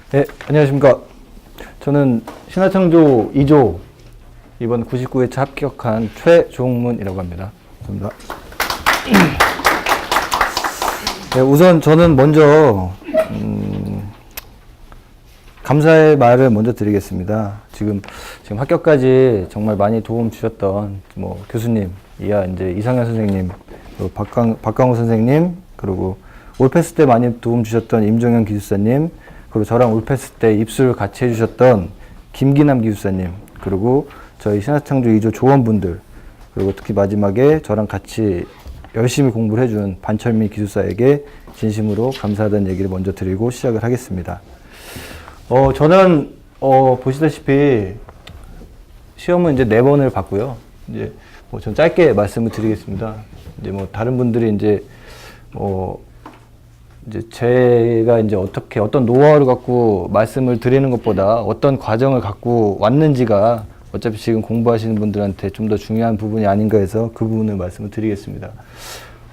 네, 안녕하십니까. 저는 신화창조 2조 이번 99회차 합격한 최종문이라고 합니다. 감사합니다. 네, 우선 저는 먼저 감사의 말을 먼저 드리겠습니다. 지금 합격까지 정말 많이 도움 주셨던 교수님, 이하 이제 이상현 선생님, 박강호 선생님, 그리고 올패스 때 많이 도움 주셨던 임종현 기술사님, 그리고 저랑 올패스 때 입술 같이 해주셨던 김기남 기술사님, 그리고 저희 신화창조 2조 조원분들, 그리고 특히 마지막에 저랑 같이 열심히 공부를 해준 반철미 기술사에게 진심으로 감사하다는 얘기를 먼저 드리고 시작을 하겠습니다. 저는 보시다시피 시험은 이제 4번을 봤고요. 이제 좀 짧게 말씀을 드리겠습니다. 이제 다른 분들이 이제 제가 이제 어떤 노하우를 갖고 말씀을 드리는 것보다 어떤 과정을 갖고 왔는지가 어차피 지금 공부하시는 분들한테 좀 더 중요한 부분이 아닌가 해서 그 부분을 말씀을 드리겠습니다.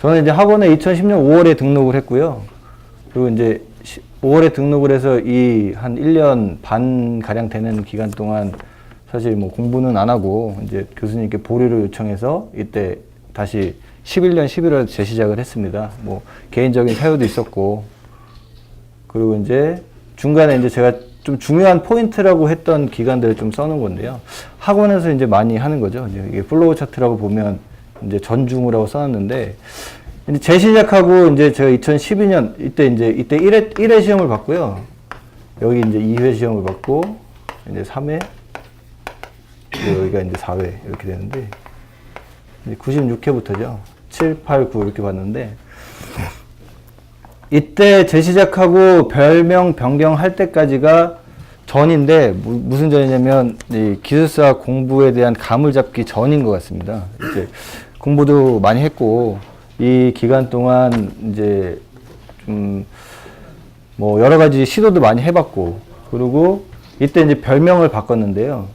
저는 이제 학원에 2010년 5월에 등록을 했고요. 그리고 이제 5월에 등록을 해서 한 1년 반 가량 되는 기간 동안 사실 공부는 안 하고 이제 교수님께 보류를 요청해서 이때 다시 11년 11월에 재시작을 했습니다. 개인적인 사유도 있었고, 그리고 이제 중간에 이제 제가 좀 중요한 포인트라고 했던 기간들을 좀 써놓은 건데요. 학원에서 이제 많이 하는 거죠. 이게 플로우 차트라고 보면 이제 전중우라고 써놨는데, 이제 재시작하고 이제 제가 2012년 이때 1회 시험을 봤고요. 여기 이제 2회 시험을 봤고, 이제 3회, 여기가 이제 4회 이렇게 되는데, 96회부터죠. 7, 8, 9 이렇게 봤는데, 이때 재시작하고 별명 변경할 때까지가 전인데, 무슨 전이냐면 이 기술사 공부에 대한 감을 잡기 전인 것 같습니다. 이제 공부도 많이 했고, 이 기간 동안 이제 여러 가지 시도도 많이 해봤고, 그리고 이때 이제 별명을 바꿨는데요.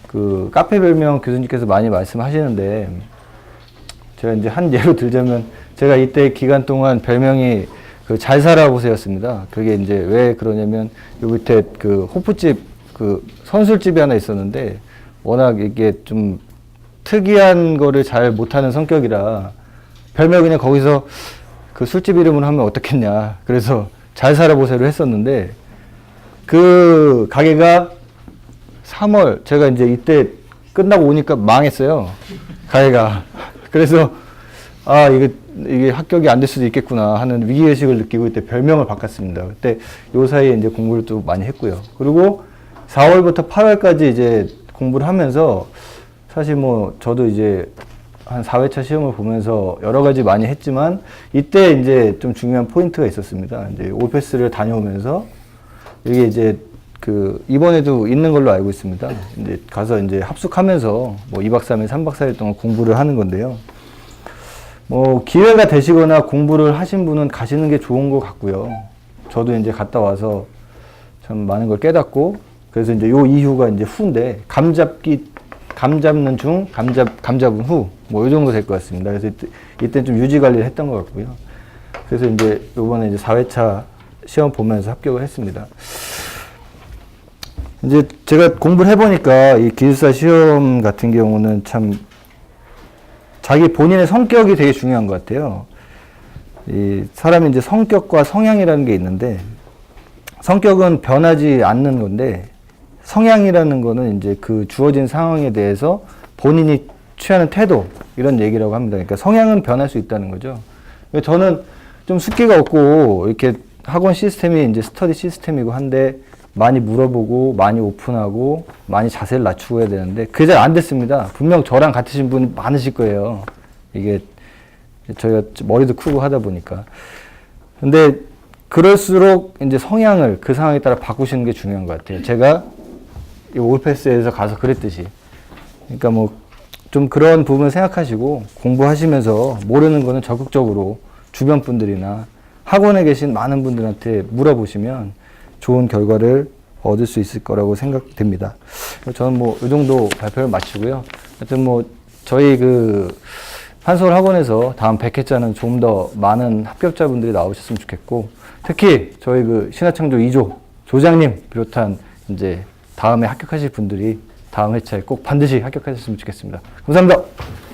그 카페 별명 교수님께서 많이 말씀하시는데, 제가 이제 한 예로 들자면, 제가 이때 기간 동안 별명이 잘 살아보세요였습니다. 그게 이제 왜 그러냐면, 요 밑에 호프집, 선술집이 하나 있었는데, 워낙 이게 좀 특이한 거를 잘 못하는 성격이라, 별명 그냥 거기서 술집 이름으로 하면 어떻겠냐. 그래서 잘 살아보세요를 했었는데, 그 가게가 3월, 제가 이제 이때 끝나고 오니까 망했어요. 가게가. 그래서, 이게 합격이 안 될 수도 있겠구나 하는 위기의식을 느끼고 이때 별명을 바꿨습니다. 그때 요 사이에 이제 공부를 또 많이 했고요. 그리고 4월부터 8월까지 이제 공부를 하면서 사실 저도 이제 한 4회차 시험을 보면서 여러 가지 많이 했지만 이때 이제 좀 중요한 포인트가 있었습니다. 이제 올패스를 다녀오면서 이게 이제 이번에도 있는 걸로 알고 있습니다. 이제 가서 이제 합숙하면서 2박 3일, 3박 4일 동안 공부를 하는 건데요. 기회가 되시거나 공부를 하신 분은 가시는 게 좋은 것 같고요. 저도 이제 갔다 와서 참 많은 걸 깨닫고, 그래서 이제 요 이후가 이제 후인데, 감 잡는 중, 감 잡은 후, 요 정도 될 것 같습니다. 그래서 이때 좀 유지 관리를 했던 것 같고요. 그래서 이제 요번에 이제 4회차 시험 보면서 합격을 했습니다. 이제 제가 공부를 해보니까 이 기술사 시험 같은 경우는 참 자기 본인의 성격이 되게 중요한 것 같아요. 이 사람이 이제 성격과 성향이라는 게 있는데, 성격은 변하지 않는 건데, 성향이라는 거는 이제 그 주어진 상황에 대해서 본인이 취하는 태도, 이런 얘기라고 합니다. 그러니까 성향은 변할 수 있다는 거죠. 저는 좀 숫기가 없고, 이렇게 학원 시스템이 이제 스터디 시스템이고 한데, 많이 물어보고, 많이 오픈하고, 많이 자세를 낮추고 해야 되는데, 그게 잘 안 됐습니다. 분명 저랑 같으신 분 많으실 거예요. 이게, 저희가 머리도 크고 하다 보니까. 근데, 그럴수록 이제 성향을 그 상황에 따라 바꾸시는 게 중요한 것 같아요. 제가 이 올패스에서 가서 그랬듯이. 그러니까 좀 그런 부분을 생각하시고, 공부하시면서 모르는 거는 적극적으로 주변 분들이나 학원에 계신 많은 분들한테 물어보시면, 좋은 결과를 얻을 수 있을 거라고 생각됩니다. 저는 이 정도 발표를 마치고요. 하여튼 저희 한솔 학원에서 다음 100회차는 좀 더 많은 합격자분들이 나오셨으면 좋겠고, 특히 저희 신화창조 2조 조장님 비롯한 이제 다음에 합격하실 분들이 다음 회차에 꼭 반드시 합격하셨으면 좋겠습니다. 감사합니다.